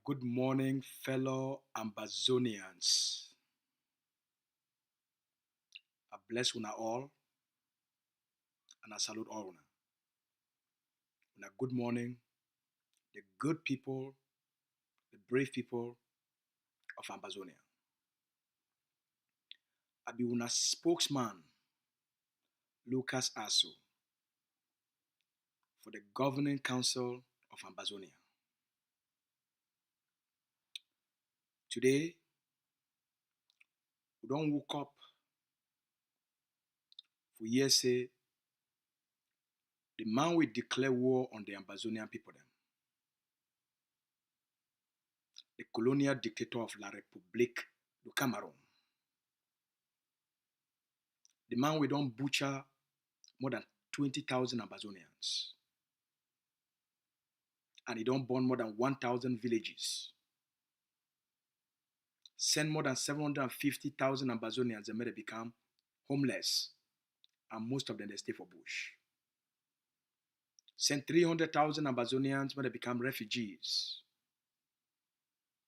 Good morning, fellow Ambazonians. I bless una all and I salute all una. Good morning, the good people, the brave people of Ambazonia. I be una spokesman, Lucas Asu, for the governing council of Ambazonia. Today, we don't wake up for years say the man will declare war on the Ambazonian people them. The colonial dictator of La République du Cameroun. The man we don't butcher more than 20,000 Ambazonians. And he don't burn more than 1,000 villages. Send more than 750,000 Ambazonians and made them become homeless. And most of them they stay for bush. Send 300,000 Ambazonians when they become refugees.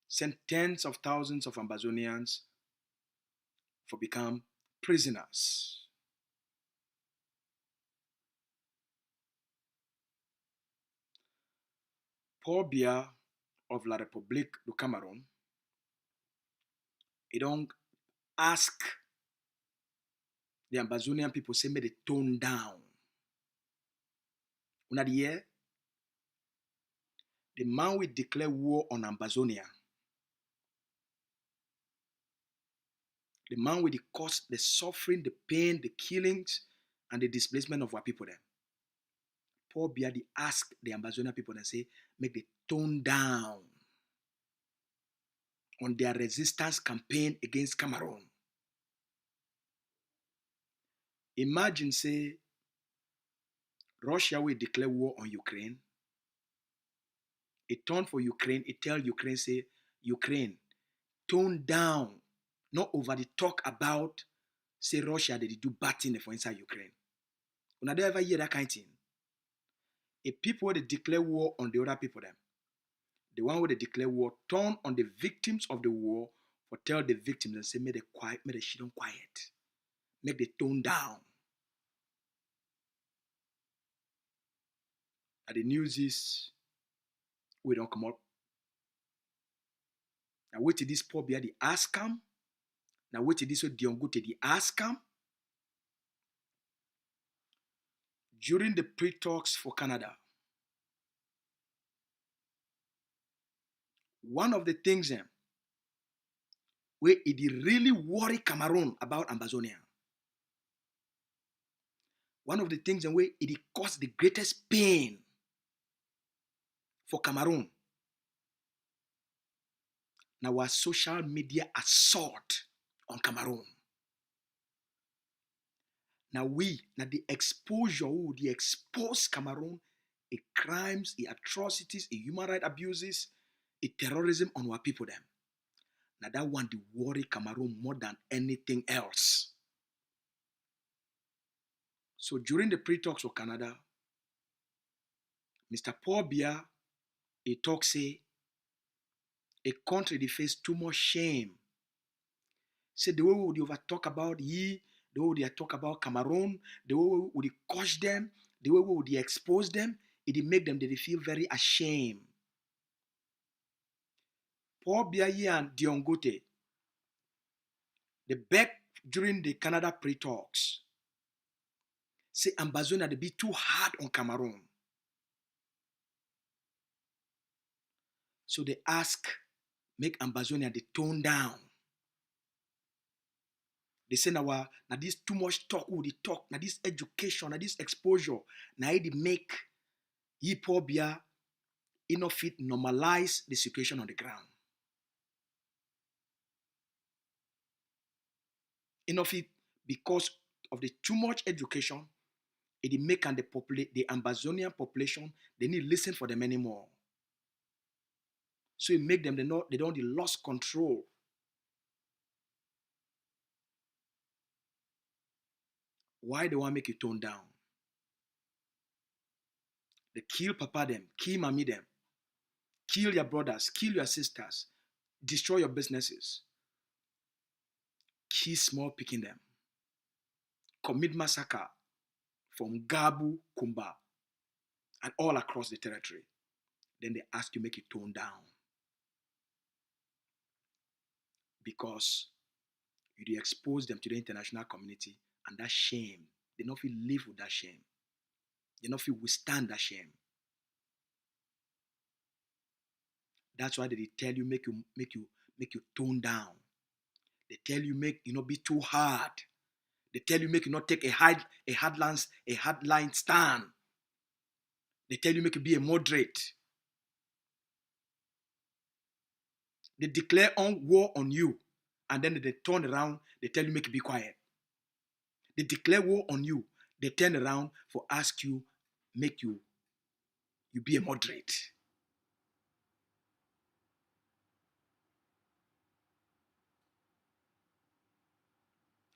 Send tens of thousands of Ambazonians for become prisoners. Paul Biya of La République du Cameroun, he don't ask the Ambazonian people say make they tone down. Una the year, the man will declare war on Ambazonia. The man will cause the suffering, the pain, the killings, and the displacement of our people then. Paul Biya ask the Ambazonian people and say, make the tone down on their resistance campaign against Cameroun. Imagine say, Russia will declare war on Ukraine. It turn for Ukraine, it tell Ukraine, say, Ukraine, tone down, not over the talk about, say Russia, they do bad thing for inside Ukraine. Una don't ever hear that kind of thing. A people where they declare war on the other people them. The one where they declare war turn on the victims of the war for tell the victims and say, make they quiet, make they shit on quiet. Make the tone down. And the news is we don't come up. Now wait till this poor Biya the ask him. Now wait till this Diongote the ask him. During the pre-talks for Canada, one of the things where it really worry Cameroun about Ambazonia. One of the things where it caused the greatest pain for Cameroun. Now our social media assault on Cameroun. Now the exposure, the expose Cameroon, a crimes, a atrocities, a human rights abuses, a terrorism on our people them. Now that one the worry Cameroon more than anything else. So during the pre-talks for Canada, Mr. Paul Biya, he talk say, a country they face too much shame. Say the way we would over talk about the way they talk about Cameroon, the way we would coach them, the way we would expose them, it make them they feel very ashamed. Paul Biya and Diongote, they beg during the Canada pre-talks, say Ambazonia they be too hard on Cameroon. So they ask, make Ambazonia the tone down. They say now this too much talk, who they talk, now this education, now this exposure, now it make ye Paul Biya enough fit normalize the situation on the ground. Enough it because of the too much education, it make and the Ambazonian population, they need listen for them anymore. So it make them they don't lost control. Why they want to make you tone down? They kill papa them, kill mommy them, kill your brothers, kill your sisters, destroy your businesses, kill small picking them, commit massacre from Gabu, Kumba, and all across the territory. Then they ask you make it tone down. Because you expose them to the international community, and that shame, they don't feel live with that shame. They don't feel withstand that shame. That's why they tell you make you tone down. They tell you make you not be too hard. They tell you make you not take a hardline stand. They tell you make you be a moderate. They declare war on you, and then they turn around. They tell you make you be quiet. They declare war on you. They turn around for ask you make you be a moderate.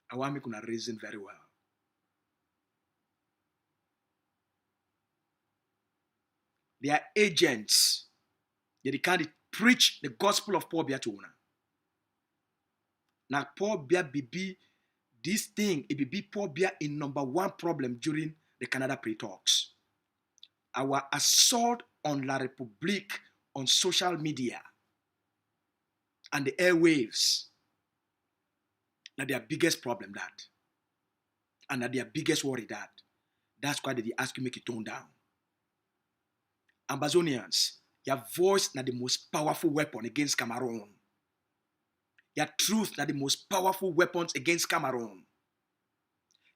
I want me to reason very well. They are agents. They can't preach the gospel of Paul Biya to una. Now Paul Biya be this thing, it be Paul Biya in number one problem during the Canada pre-talks. Our assault on La République on social media and the airwaves. Now their biggest problem that. And that their biggest worry that. That's why they ask you make it tone down. Ambazonians, your voice is the most powerful weapon against Cameroon. Your truth is the most powerful weapons against Cameroon.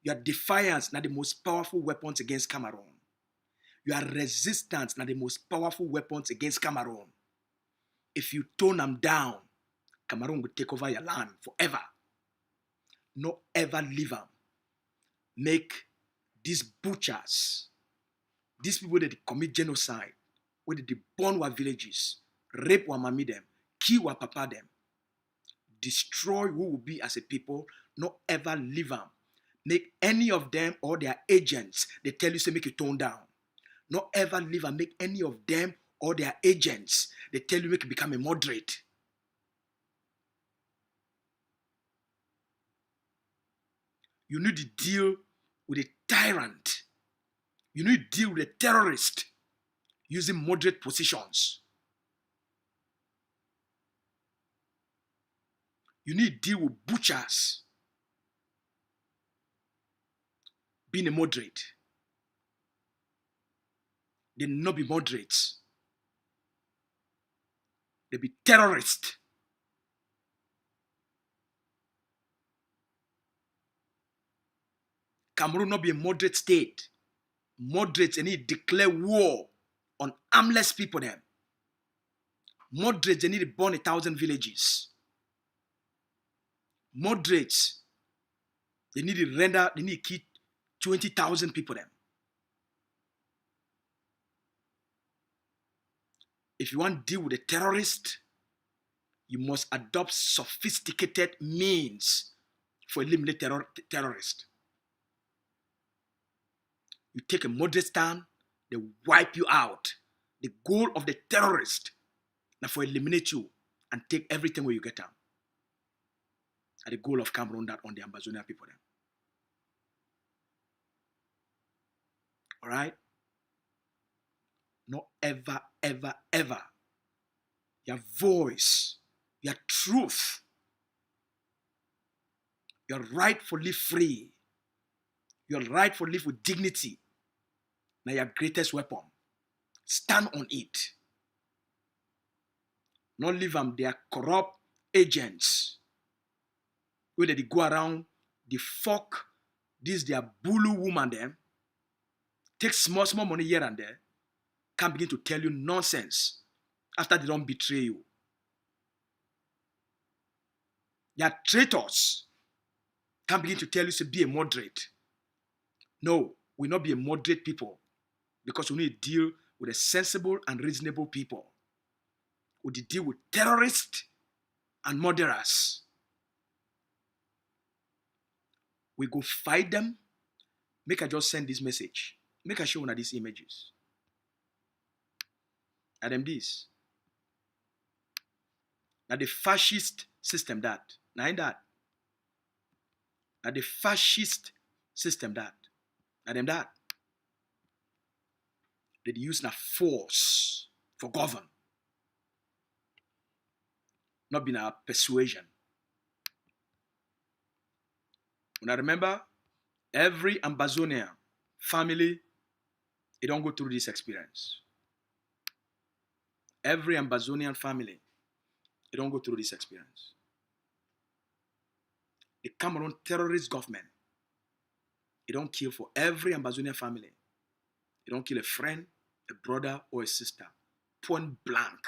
Your defiance is the most powerful weapons against Cameroon. Your resistance is the most powerful weapons against Cameroon. If you tone them down, Cameroon will take over your land forever. No ever leave them. Make these butchers, these people that commit genocide, where they burn our villages, rape our mommy them, kill our papa them, destroy who will be as a people, not ever leave them. Make any of them or their agents, they tell you, say, make you tone down. Not ever leave and make any of them or their agents, they tell you, make you become a moderate. You need to deal with a tyrant. You need to deal with a terrorist. using moderate positions. You need to deal with butchers being a moderate. They not be moderates. They be terrorists. Cameroon not be a moderate state. Moderates, they need to declare war on armless people them. Moderates, they need to burn 1,000 villages. Moderates, they need to kill 20,000 people them. If you want to deal with a terrorist, you must adopt sophisticated means for eliminating terrorists. You take a moderate stand, they wipe you out. The goal of the terrorist now for eliminate you and take everything where you get them. And the goal of Cameroon that on the Ambazonian people then. All right? Not ever, ever, ever. Your voice, your truth, your right for live free, your right for live with dignity. Now your greatest weapon. Stand on it. Not leave them, they are corrupt agents. Where they go around, they fuck this their Bulu woman them. Take small money here and there. Can begin to tell you nonsense after they don't betray you. They are traitors. Can begin to tell you to be a moderate. No, we not be a moderate people because we need to deal with a sensible and reasonable people. We deal with terrorists and murderers. We go fight them. Make I just send this message. Make I show one of these images. And them this. Now the fascist system that. Now in that. Now the fascist system that. Now them that. They use na force for govern. Not being a persuasion. When I remember, every Ambazonian family, they don't go through this experience. Every Ambazonian family, they don't go through this experience. The Cameroon terrorist government, they don't kill for every Ambazonian family. They don't kill a friend, a brother, or a sister. Point blank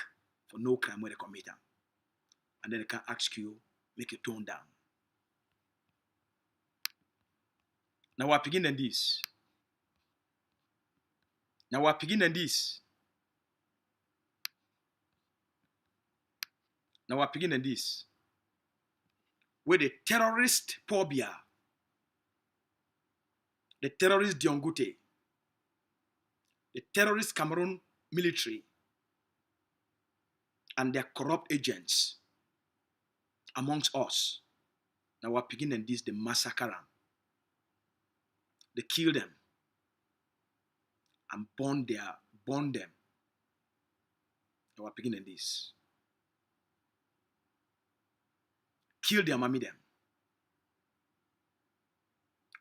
for no crime where they commit them. And then they can ask you, make you tone down. Now we're beginning this. Now we're beginning this. Now we're beginning this. Where the terrorist Biya, the terrorist Diongute, the terrorist Cameroon military, and their corrupt agents amongst us. Now we're beginning this, they massacre them. They kill them and burn them. Now we're beginning this. Kill their mommy them.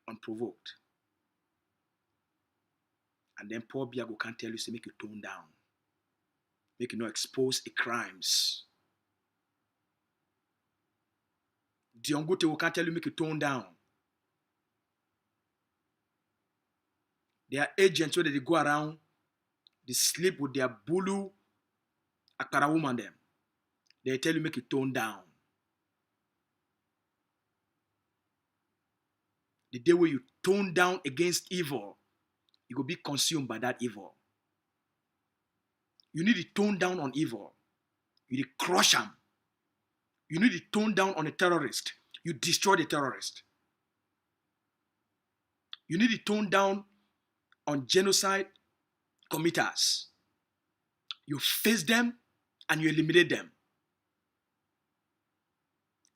Unprovoked. And then poor Biya can't tell you, say, make you tone down. Make you not expose the crimes. Diongute will can't tell you, make you tone down. They are agents where they go around, they sleep with their Bulu Akara woman them. They tell you, make you tone down. The day where you tone down against evil, you will be consumed by that evil. You need to tone down on evil. You need to crush them. You need to tone down on a terrorist. You destroy the terrorist. You need to tone down on genocide committers. You face them and you eliminate them.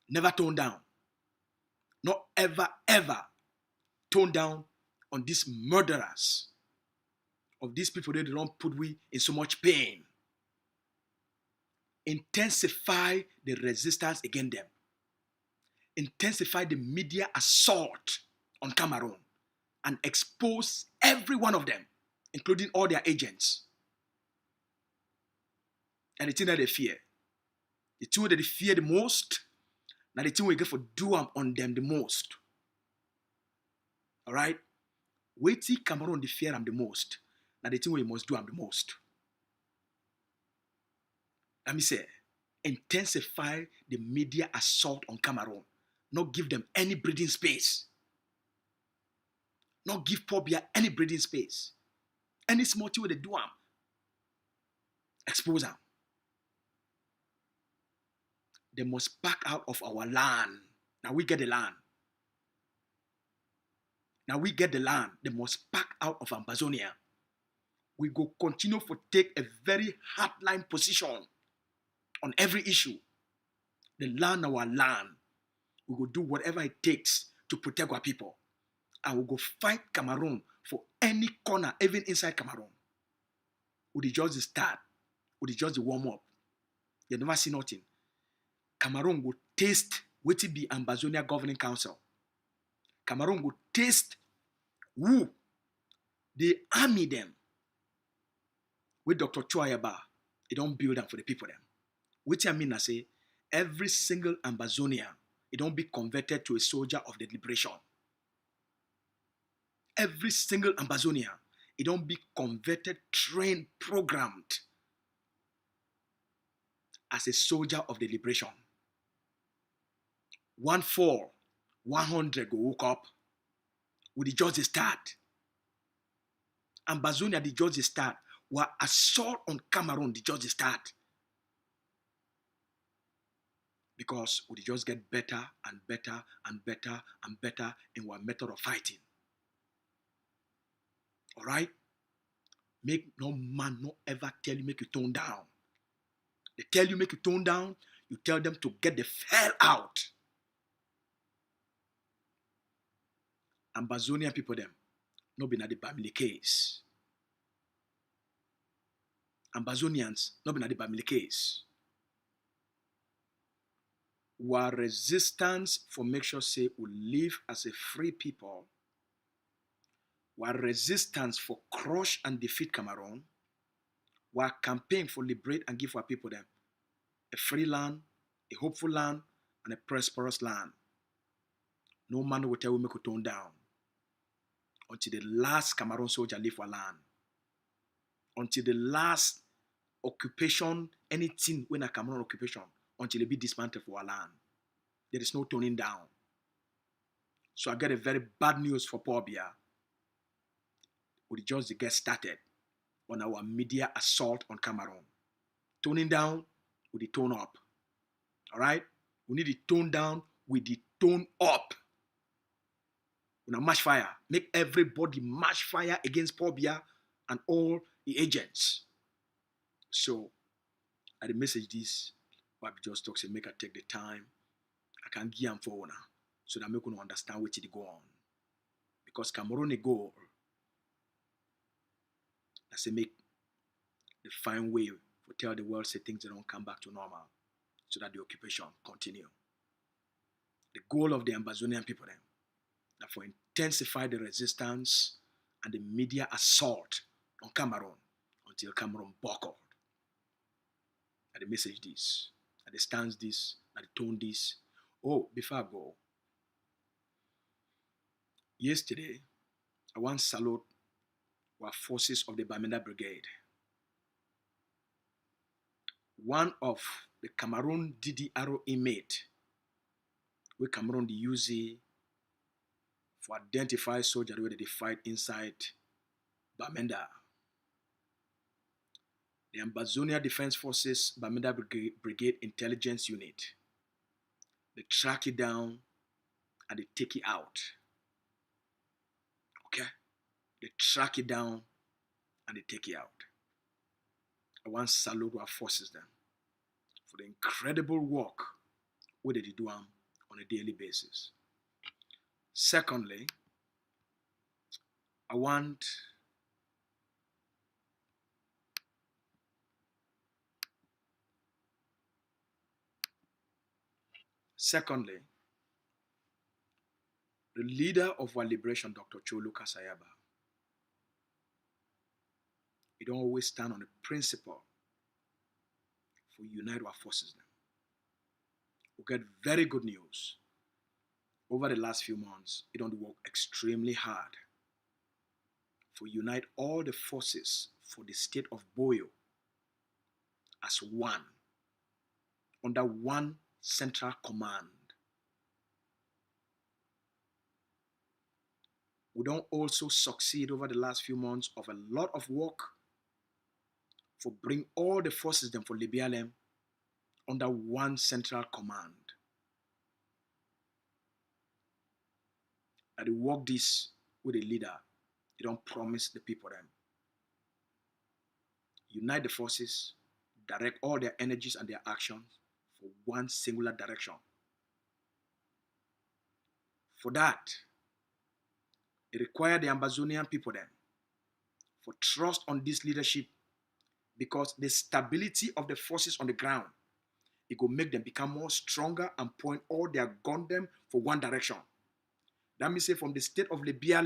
Never tone down. Not ever, ever tone down on these murderers of these people they don't put we in so much pain. Intensify the resistance against them. Intensify the media assault on Cameroon and expose every one of them, including all their agents. And the thing that they fear, the two that they fear the most, now the thing we get for do on them the most. All right? Wait till Cameroon they fear them the most. Now the thing we must do them the most. Let me say, intensify the media assault on Cameroon. Not give them any breathing space. Not give Paul Biya any breathing space. Any small thing they do them, expose them. They must back out of our land. Now we get the land. Now we get the land. They must back out of Ambazonia. We go continue to take a very hardline position on every issue. The land, our land. We will do whatever it takes to protect our people. And we go fight Cameroon for any corner, even inside Cameroon. We just start. We just warm up. You never see nothing. Cameroon will taste what it be Ambazonia Governing Council. Cameroon will taste who they army them with Dr. Chouayaba. They don't build them for the people them. What I mean I say, every single Ambazonian, it don't be converted to a soldier of the liberation. Every single Ambazonian, it don't be converted, trained, programmed as a soldier of the liberation. 100 go woke up with the just start. Ambazonia the just start. Were assault on Cameroon the just start. Because we just get better and better and better and better in our method of fighting. All right? Make no man no ever tell you make you tone down. They tell you make you tone down, you tell them to get the hell out. Ambazonian people them, no be na the Bamili case. Ambazonians, no be na the Bamili case. Our resistance for make sure say we live as a free people. Our resistance for crush and defeat Cameroon. Our campaign for liberate and give our people them a free land, a hopeful land, and a prosperous land. No man will tell we make a tone down until the last Cameroon soldier leave our land. Until the last occupation, anything when a Cameroon occupation, until it be dismantled for our land. There is no toning down. So I get a very bad news for Paul Biya. We just get started on our media assault on Cameroon. Toning down with the tone up. All right? We need the tone down with the tone up. Now match fire. Make everybody match fire against Paul Biya and all the agents. So, at the message this, Bobby just talks and make I take the time. I can give them for now so that I can understand what it go on. Because Cameroon a goal. I say make the fine way for tell the world say things don't come back to normal so that the occupation continue. The goal of the Ambazonian people then that for intensify the resistance and the media assault on Cameroon until Cameroon buckled. And the message this, and the stance this, and the tone this. Oh, before I go, yesterday I want to salute our forces of the Bamenda Brigade. One of the Cameroon DDRO inmate, where Cameroon the use for identify soldiers where they fight inside Bamenda. The Ambazonia Defense Forces Bamenda Brigade Intelligence Unit. They track it down and they take it out. Okay? They track it down and they take it out. I want to salute our forces then for the incredible work where they do on a daily basis. Secondly, I want Secondly, the leader of our liberation, Dr. Cholu Kasayaba, he don't always stand on the principle for unite our forces now. We get very good news. Over the last few months, he don't work extremely hard for unite all the forces for the state of Boyo as one, under one central command. We don't also succeed over the last few months of a lot of work for bring all the forces them for Libya under one central command. And they work this with a leader. They don't promise the people them. Unite the forces, direct all their energies and their actions for one singular direction. For that, it requires the Ambazonian people then for trust on this leadership, because the stability of the forces on the ground, it will make them become more stronger and point all their gun them for one direction. That means say from the state of Libya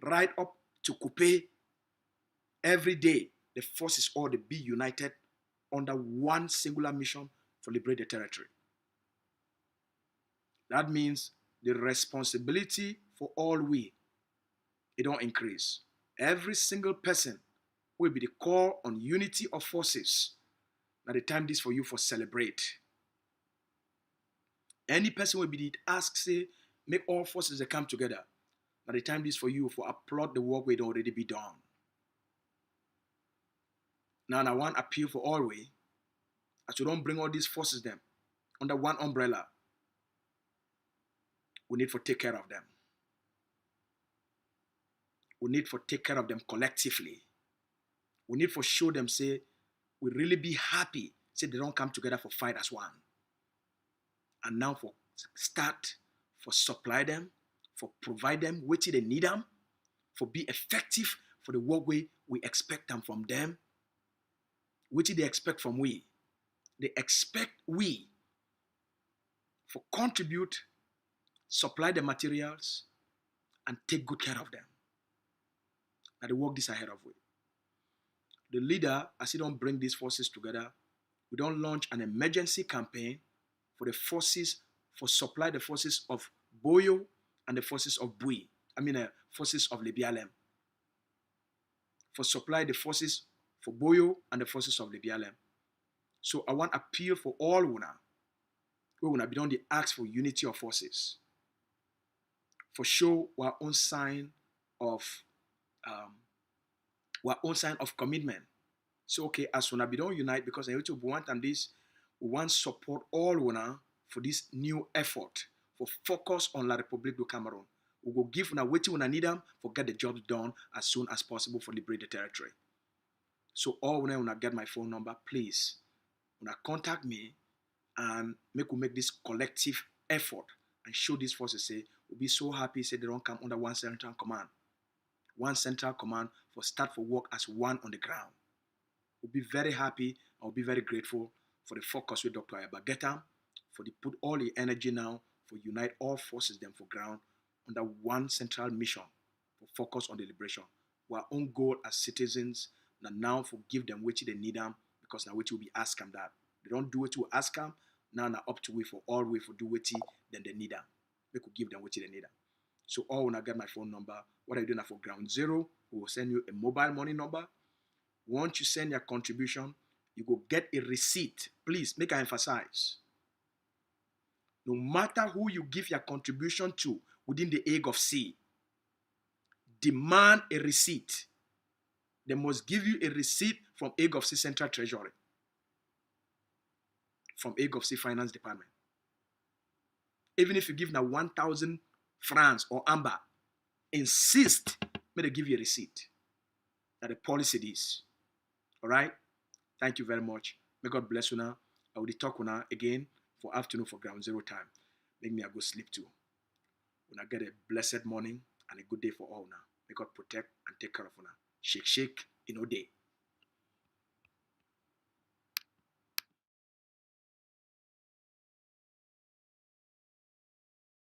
right up to Coupe, every day the forces all to be united under one singular mission to liberate the territory. That means the responsibility for all it don't increase. Every single person will be the call on unity of forces. Now the time this for you for celebrate. Any person will be the ask, say, make all forces they come together. Now the time this for you for applaud the work will already be done. Now I want appeal for all way, as you don't bring all these forces them under one umbrella. We need to take care of them. We need to take care of them collectively. We need to show them, say, we really be happy, say they don't come together for fight as one. And now for start, for supply them, for provide them what they need them, for be effective for the work we expect them from them. What they expect from we. They expect we for contribute, supply the materials, and take good care of them. Now the work this ahead of we. The leader, as he don't bring these forces together, we don't launch an emergency campaign for the forces, for supply the forces of Boyo and the forces of Bui. Forces of Libya. For supply the forces for Boyo and the forces of Libya. So I want appeal for all una. We will be done the ask for unity of forces. For show our own sign of commitment. So okay, as we be done unite, because I YouTube want and this, we want support all una for this new effort for focus on La République du Cameroun. We will give una waiting when I need them for get the job done as soon as possible for liberate the territory. So all when I get my phone number, please, when I contact me and make this collective effort and show these forces, say, we'll be so happy, say they don't come under one central command. One central command for start for work as one on the ground. We'll be very happy. I'll be very grateful for the focus with Dr. Ayaba Getam, for the put all the energy now for unite all forces them for ground under one central mission for focus on the liberation. Our own goal as citizens now for give them which they need them, because now which will be ask them that. They don't do it to ask them, now up to we for all way for do it then they need them. We could give them which they need them. So all when I get my phone number, what are you doing for ground zero? We will send you a mobile money number. Once you send your contribution, you go get a receipt. Please make I emphasize. No matter who you give your contribution to within the age of C, demand a receipt. They must give you a receipt from age of C Central Treasury, from age of C Finance Department. Even if you give now 1,000 francs or amber, insist may they give you a receipt. That the policy is. All right? Thank you very much. May God bless you now. I will talk now again for afternoon for ground zero time. Make me I go sleep too. When I get a blessed morning and a good day for all now. May God protect and take care of you now. Shake, shake, day.